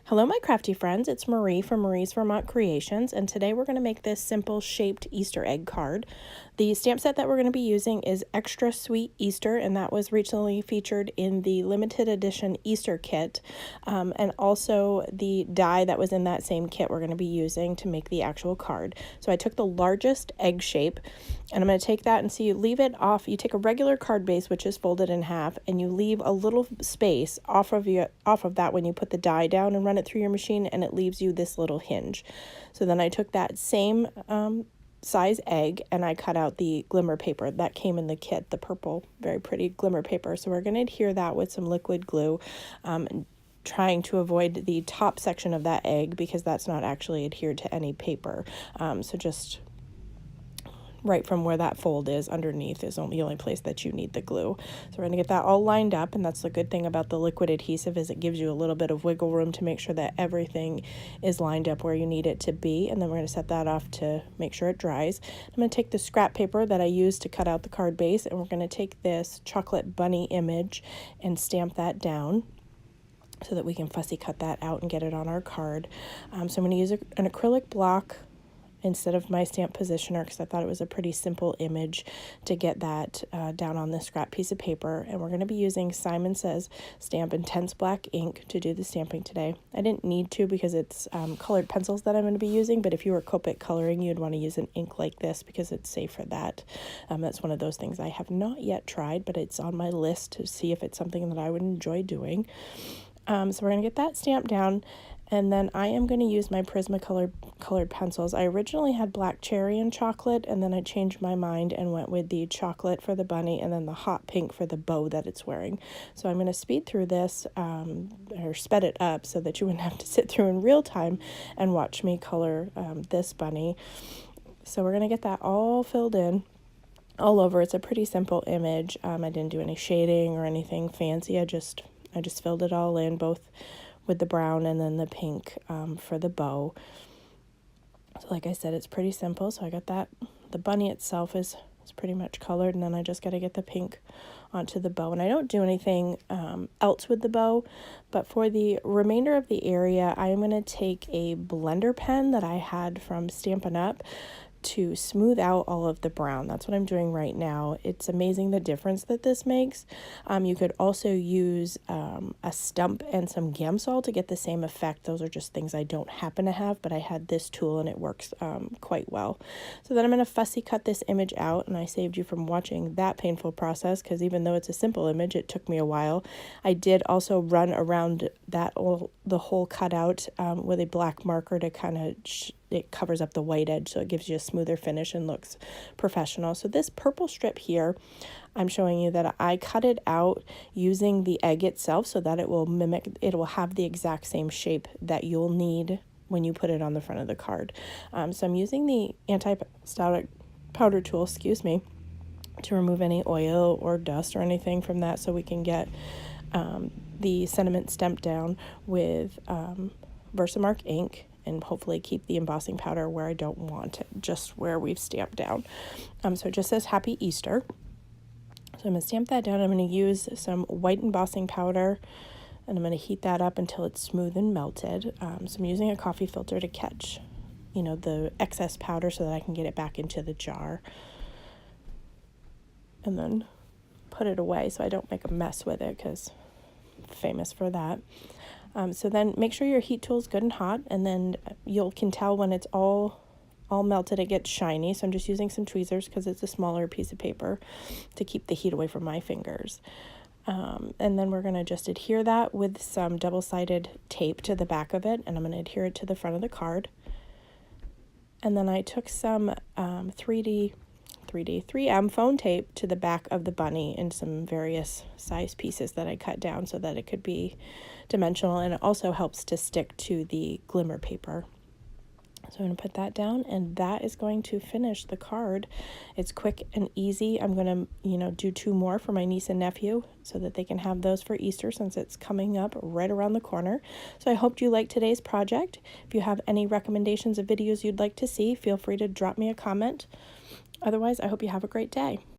Hello, my crafty friends. It's Marie from Marie's Vermont Creations, and today we're going to make this simple shaped Easter egg card. The stamp set that we're going to be using is Extra Sweet Easter, and that was recently featured in the limited edition Easter kit, and also the die that was in that same kit we're going to be using to make the actual card. So I took the largest egg shape, and I'm going to take that and see you leave it off. You take a regular card base, which is folded in half, and you leave a little space off of that when you put the die down and run it through your machine, and it leaves you this little hinge. So then I took that same size egg and I cut out the glimmer paper that came in the kit, the purple, very pretty glimmer paper. So we're going to adhere that with some liquid glue, trying to avoid the top section of that egg because that's not actually adhered to any paper. So just right from where that fold is underneath is the only place that you need the glue. So we're going to get that all lined up, and that's the good thing about the liquid adhesive is it gives you a little bit of wiggle room to make sure that everything is lined up where you need it to be. And then we're going to set that off to make sure it dries. I'm going to take the scrap paper that I used to cut out the card base, and we're going to take this chocolate bunny image and stamp that down so that we can fussy cut that out and get it on our card. So I'm going to use an acrylic block instead of my stamp positioner because I thought it was a pretty simple image to get that down on this scrap piece of paper. And we're going to be using Simon Says Stamp Intense Black ink to do the stamping today. I didn't need to because it's colored pencils that I'm going to be using, but if you were Copic coloring, you'd want to use an ink like this because it's safe for that. That's one of those things I have not yet tried, but it's on my list to see if it's something that I would enjoy doing. So we're going to get that stamped down. And then I am going to use my Prismacolor colored pencils. I originally had black cherry and chocolate, and then I changed my mind and went with the chocolate for the bunny and then the hot pink for the bow that it's wearing. So I'm going to speed through this, or sped it up so that you wouldn't have to sit through in real time and watch me color this bunny. So we're going to get that all filled in all over. It's a pretty simple image. I didn't do any shading or anything fancy. I just filled it all in, both with the brown and then the pink for the bow. So like I said, it's pretty simple. So I got that. The bunny itself is pretty much colored, and then I just got to get the pink onto the bow. And I don't do anything else with the bow, but for the remainder of the area, I am going to take a blender pen that I had from Stampin' Up! To smooth out all of the brown. That's what I'm doing right now. It's amazing the difference that this makes. You could also use a stump and some Gamsol to get the same effect. Those are just things I don't happen to have, but I had this tool and it works quite well. So then I'm going to fussy cut this image out, and I saved you from watching that painful process because even though it's a simple image, it took me a while. I did also run around the whole cutout with a black marker to kind of it covers up the white edge, so it gives you a smoother finish and looks professional. So this purple strip here, I'm showing you that I cut it out using the egg itself so that it will have the exact same shape that you'll need when you put it on the front of the card. So I'm using the anti-static powder tool, to remove any oil or dust or anything from that so we can get the sentiment stamped down with Versamark ink, and hopefully keep the embossing powder where I don't want it, just where we've stamped down. So it just says Happy Easter. So I'm going to stamp that down. I'm going to use some white embossing powder, and I'm going to heat that up until it's smooth and melted. So I'm using a coffee filter to catch, the excess powder so that I can get it back into the jar. And then put it away so I don't make a mess with it because I'm famous for that. So then make sure your heat tool is good and hot, and then you can tell when it's all melted, it gets shiny. So I'm just using some tweezers because it's a smaller piece of paper to keep the heat away from my fingers. And then we're going to just adhere that with some double-sided tape to the back of it, and I'm going to adhere it to the front of the card. And then I took some 3M foam tape to the back of the bunny in some various size pieces that I cut down so that it could be dimensional, and it also helps to stick to the glimmer paper. So I'm going to put that down, and that is going to finish the card. It's quick and easy. I'm going to, do 2 more for my niece and nephew so that they can have those for Easter since it's coming up right around the corner. So I hope you liked today's project. If you have any recommendations of videos you'd like to see, feel free to drop me a comment. Otherwise, I hope you have a great day.